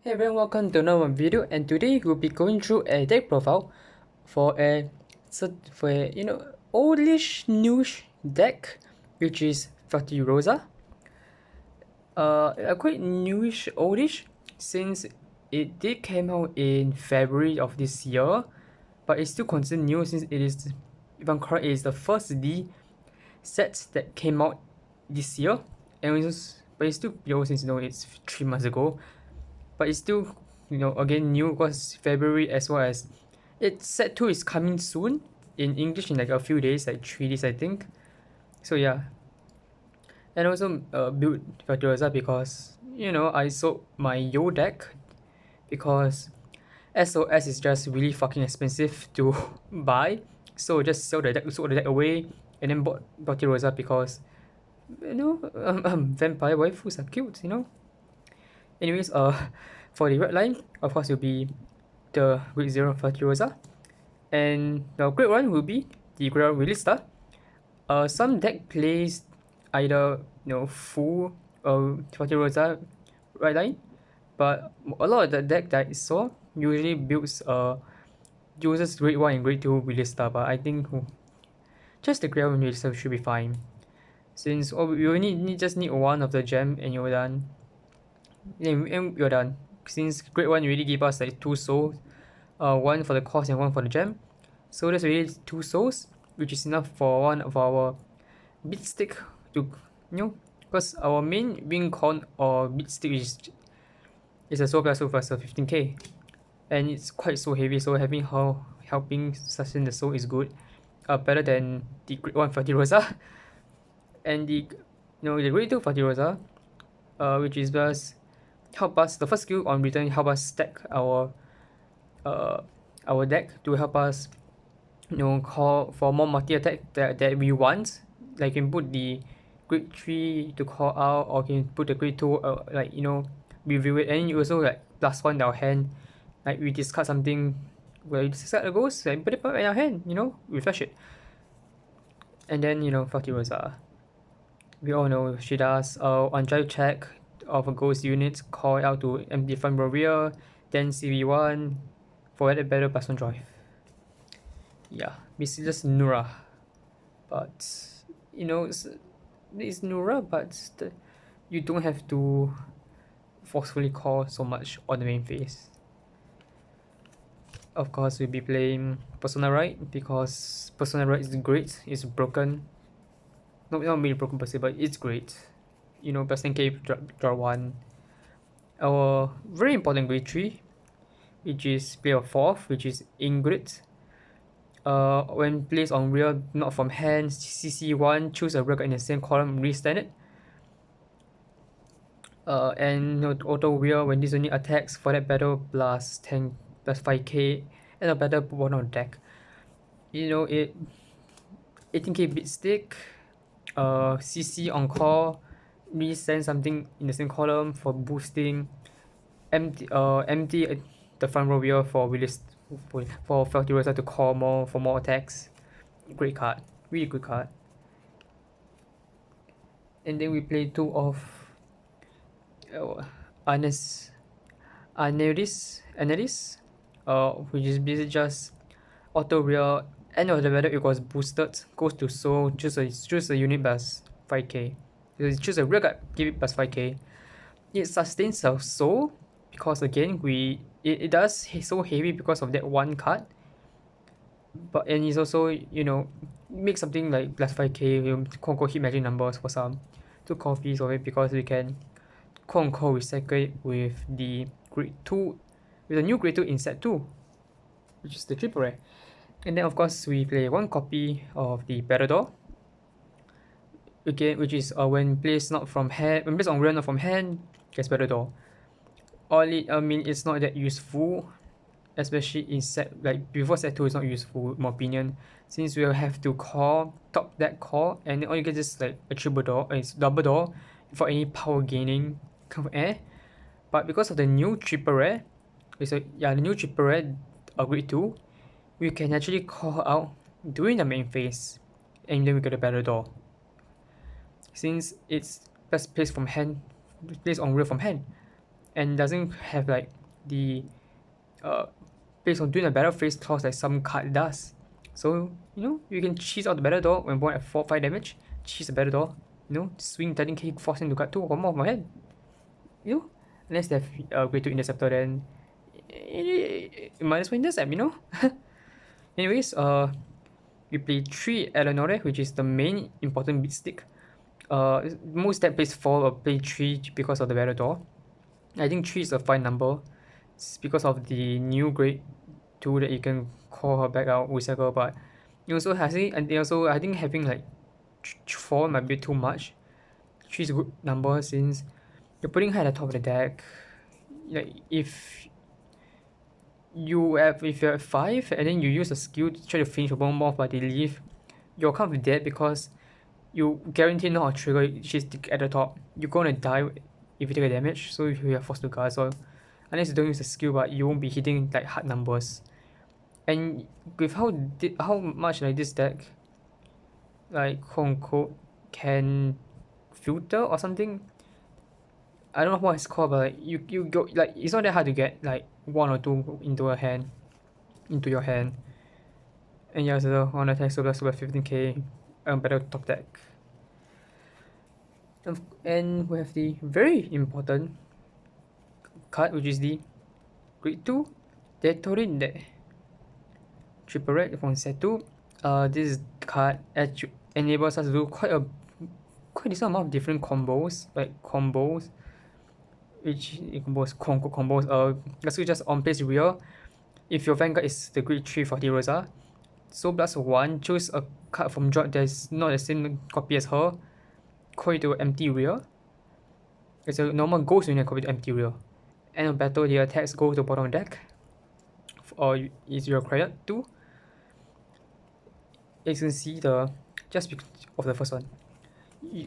Hey everyone, welcome to another video, and today we'll be going through a deck profile for a oldish newish deck, which is Feltyrosa. A quite newish oldish since it did came out in February of this year, but it's still considered new since it is, if I'm correct, it is the first D set that came out this year, and but it's still new since it's 3 months ago. But it's still again new because February, as well as it's set 2 is coming soon in English in like a few days, like 3 days I think. So yeah, and also build Feltyrose because I sold my Yo deck because SOS is just really fucking expensive to buy, so just sold the deck away, and then bought Feltyrose because vampire waifus are cute. Anyways, for the red line, of course, will be the Grade 0 Feltyrosa, and the Grade 1 will be the Grade 1 Release Star. Some deck plays either full Feltyrosa red line, but a lot of the deck that I saw usually uses Grade 1 and Grade 2 Release Star, but I think just the Grade 1 Release Star should be fine. Since we only just need one of the gem and you're done. And you're done. Since Grade 1 already gave us like 2 souls, one for the cost and one for the gem. So that's already 2 souls, which is enough for one of our beat stick to because our main wing con or beat stick is a soul plus soul plus 15k. And it's quite so heavy, so having her helping sustain the soul is good. Better than the Grade 1 Feltyrosa. And the Grade 2 Feltyrosa, which is just help us, the first skill on return help us stack our deck to help us call for more multi attack that we want. Like you can put the Grade 3 to call out, or you can put the Grade 2 review it, and you also like +1 our hand, like we discard something where we discard the ghost and put it back in our hand, refresh it. And then Feltyrosa, we all know she does on drive check of a ghost unit, call it out to empty front warrior, then CV1 for a better +1 drive. Yeah, basically just Nura. But it's Nura, but you don't have to forcefully call so much on the main phase. Of course, we'll be playing Persona Right because Persona Right is great, it's broken. Not really broken per se, but it's great. Best in K draw 1. Our very important Grade 3, which is play of 4th, which is Ingrid. When placed on rear, not from hand, CC1, choose a rear card in the same column, restand it. And auto rear when this unit attacks for that battle plus 10 plus 5k, and a battle put one on deck. It 18k bit stick, CC on call, resend something in the same column for boosting, empty the front row wheel for release for Feltyrosa to call more for more attacks. Great card, really good card. And then we play 2 of Analysis, which is basically just auto rear. End of the battle, it was boosted, goes to soul, choose a unit plus 5k. So you choose a rear card, give it plus 5k. It sustains our soul because again it does so heavy because of that one card. But and it's also make something like plus 5k, quote unquote hit magic numbers for some 2 copies of it, because we can quote unquote recycle it with the Grade 2, with the new Grade 2 in set 2, which is the triple rare. And then of course we play 1 copy of the Parador, again, which is when placed not from hand, when placed on rear not from hand, gets Parador. It's not that useful, especially in set, like before set 2 is not useful in my opinion, since we'll have to call, top that call, and all you get is like a triple door, it's double door for any power gaining kind of air. But because of the new triple rare, the new triple rare Grade 2, we can actually call out during the main phase, and then we get a better door. Since it's best placed from hand, placed on rear from hand, and doesn't have like the based on doing a battle phase clause like some card does. So, you can cheese out the battle door when born at 4-5 damage, cheese the battle door, swing 13k, force into card 2 or more of my hand. Unless they have grade 2 interceptor, then you might as well intercept, Anyways, we play 3 Eleanor, which is the main important beat stick. Most deck plays 4 or play 3 because of the battle door. I think 3 is a fine number. It's because of the new grade 2 that you can call her back out, recycle, but you also has it, and also I think having like 4 might be too much. 3 is a good number since you're putting her at the top of the deck. Like if you have if you're at 5 and then you use a skill to try to finish one more but they leave, you're kind of dead because you guarantee not a trigger she's at the top. You're gonna die if you take a damage, so if you are forced to cast, so unless you don't use the skill, but you won't be hitting like hard numbers. And with how much like this deck like quote unquote can filter or something, I don't know what it's called, but like you go like it's not that hard to get like 1 or 2 into your hand. And yeah, so on attack so that's about 15k better top deck. And we have the very important card, which is the grade 2 Detorinde. Triple red from set 2. This card enables us to do quite decent amount of different combos, which combos. Let's just on place real. If your Vanguard is the grade 3 for Feltyrose, so plus 1, choose a card from drop that is not the same copy as her, call it to empty rear. It's a normal ghost unit copy to empty rear. End of battle, the attacks go to the bottom of the deck, or is your credit 2. As you can see, just because of the first one,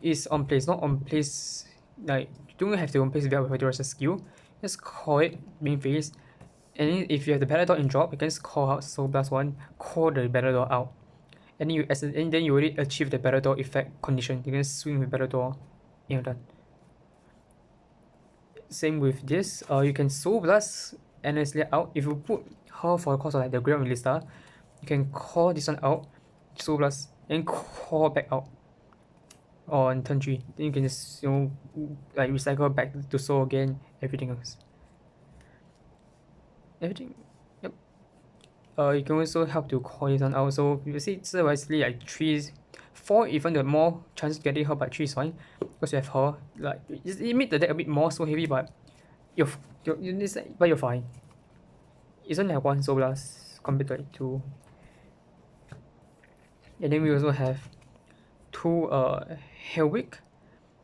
is on place, not on place. Like you don't have to on place without Feltyrose's skill. Just call it main phase, and then if you have the battle door in drop, you can just call out Soul Blast 1, call the battle door out, and then you already achieve the battle door effect condition. You can swing with battle door, and you're done. Same with this. You can Soul Blast endlessly out. If you put her for the cost of like the Great Lista, you can call this one out, Soul Blast, and call back out on turn 3. Then you can just like recycle back to Soul again, everything else. Yep. You can also help to call this one out. So you see, it's wisely like 4, even the more chances of getting her, but 3 is fine because you have her. Like it made the deck a bit more so heavy, but you're fine. It's only like 1 Soul Blast compared to like 2. And then we also have 2 Hellwick,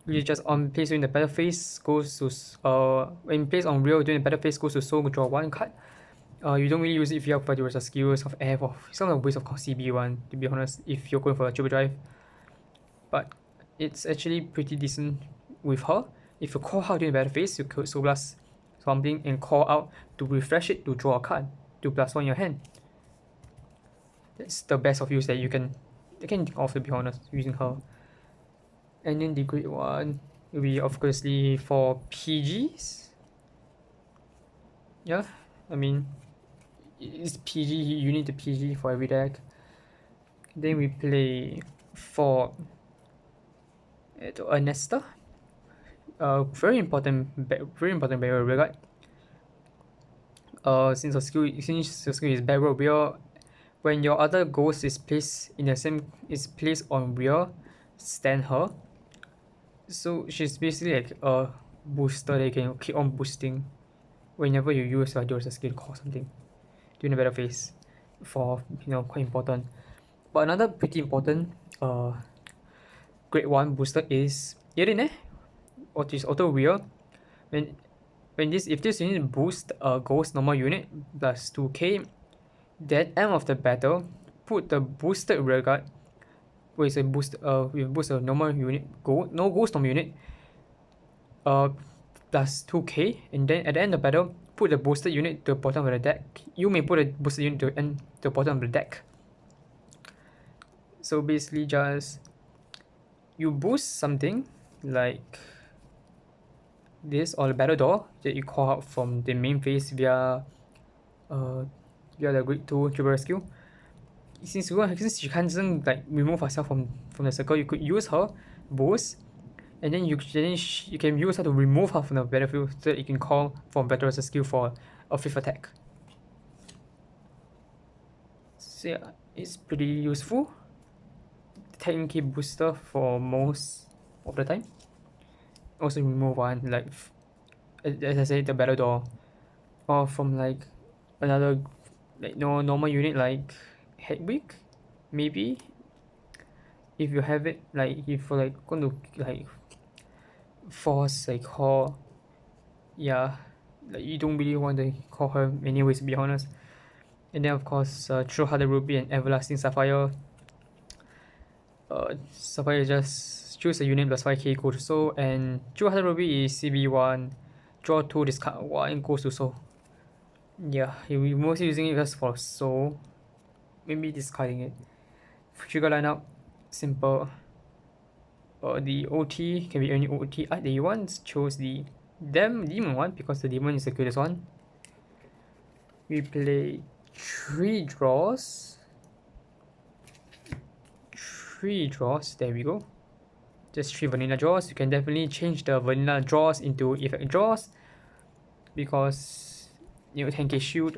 which is just on place during the battle phase goes to when placed on real during the battle phase goes to soul, draw 1 card. You don't really use it if you have Feltyrose skills of air, or some of the waste of CB1 to be honest, if you're going for a triple drive. But it's actually pretty decent with her. If you call out during the battle phase, you could Soul Blast something and call out to refresh it to draw a card to +1 in your hand. That's the best of use that you can think of, to be honest, using her. And then the grade 1 will be obviously for PGs. Yeah, I mean, it's PG, you need the PG for every deck. Then we play for Nesta. Very important barrier regard. Since the skill is barrier rear, when your other ghost is placed on rear, stand her. So she's basically like a booster that you can keep on boosting whenever you use a skill call something during the battle phase. For quite important. But another pretty important grade 1 booster is Irene, which is auto rear. If this unit boosts a ghost normal unit plus 2k, then end of the battle, put the boosted rear guard with a boost a normal unit no ghost normal unit plus 2k, and then at the end of the battle, put the boosted unit to the bottom of the deck. You may put a boosted unit to the bottom of the deck. So basically just you boost something like this or the battle door that you call out from the main phase via the Great 2 Triple Rescue. Since she can't like remove herself from the circle, you could use her boost, and then you can use her to remove her from the battlefield so that you can call for Feltyrose's skill for a 5th attack. So yeah, it's pretty useful. Technically booster for most of the time. Also remove one, like as I said, the battle door, or from like another like normal unit like Hedwig, maybe, if you have it, like if you're like going to like force like call, yeah, like you don't really want to call her anyways, to be honest. And then of course True Hearted Ruby and Everlasting Sapphire. Sapphire just choose a unit plus 5k go to soul, and True Hearted Ruby is CB1, draw 2, discard 1, goes to soul. Yeah, we mostly using it just for soul, maybe discarding it. Trigger lineup, simple. The OT can be any OT art that you want. Chose the demon one because the demon is the cutest one. We play 3 draws. 3 draws, there we go. Just 3 vanilla draws. You can definitely change the vanilla draws into effect draws because 10k shield.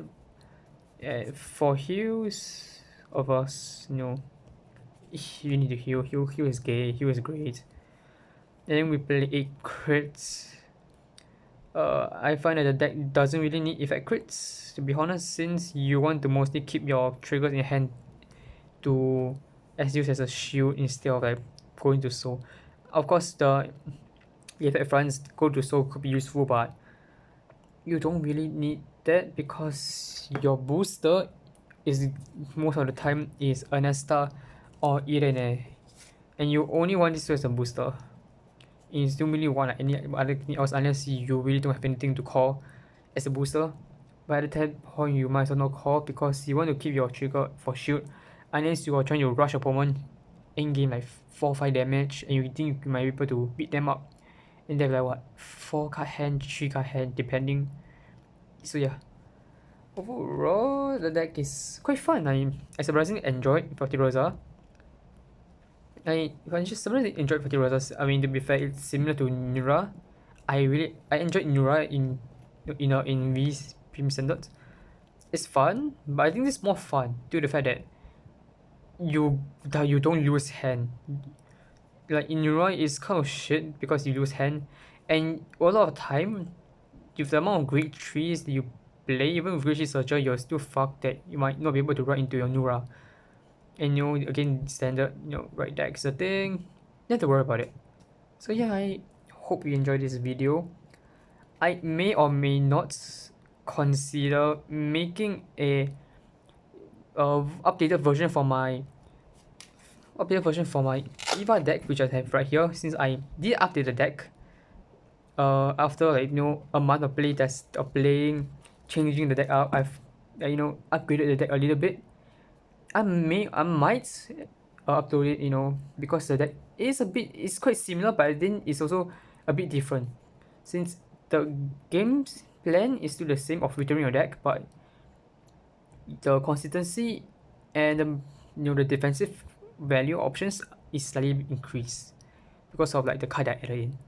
For heals of us, you need to heal. Heal is gay. Heal is great. And then we play 8 crits. I find that the deck doesn't really need effect crits, to be honest, since you want to mostly keep your triggers in hand to use as a shield instead of like going to soul. Of course, the effect fronts go to soul could be useful, but you don't really need that because your booster is most of the time is Anesta or Irene, and you only want this as a booster. You don't really want any other thing else unless you really don't have anything to call as a booster. By the time point, you might as well not call because you want to keep your trigger for shield unless you are trying to rush opponent in game like 4-5 damage and you think you might be able to beat them up. And they have like what, 4 card hand, 3 card hand depending. So yeah, overall the deck is quite fun. I surprisingly enjoyed Feltyrose. I just surprisingly enjoyed Feltyrose. I mean, to be fair, it's similar to Nura. I enjoyed Nura in V's premium standards. It's fun, but I think this is more fun due to the fact that you don't lose hand. Like in Nura, it's kind of shit because you lose hand, and a lot of time, with the amount of grade 3s that you play, even with grade 3 searcher, you're still fucked that you might not be able to run into your Nura. And again, standard, right deck's a thing. You have to worry about it. So yeah, I hope you enjoyed this video. I may or may not consider making a updated version for my EVA deck, which I have right here, since I did update the deck after like a month of playing, changing the deck out. I've upgraded the deck a little bit. I might upload it, because the deck is quite similar, but then it's also a bit different, since the game's plan is still the same of returning your deck, but the consistency and the defensive value options is slightly increased because of like the card that I added in.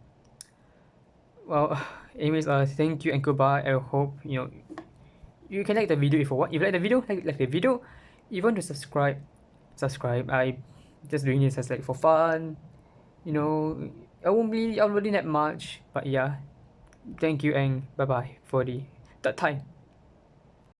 Well, anyways, thank you and goodbye. I hope you can like the video if you want. If you like the video, like the video. If you want to subscribe. I just doing this as like for fun. I won't be uploading that much, but yeah. Thank you and bye bye for the third time.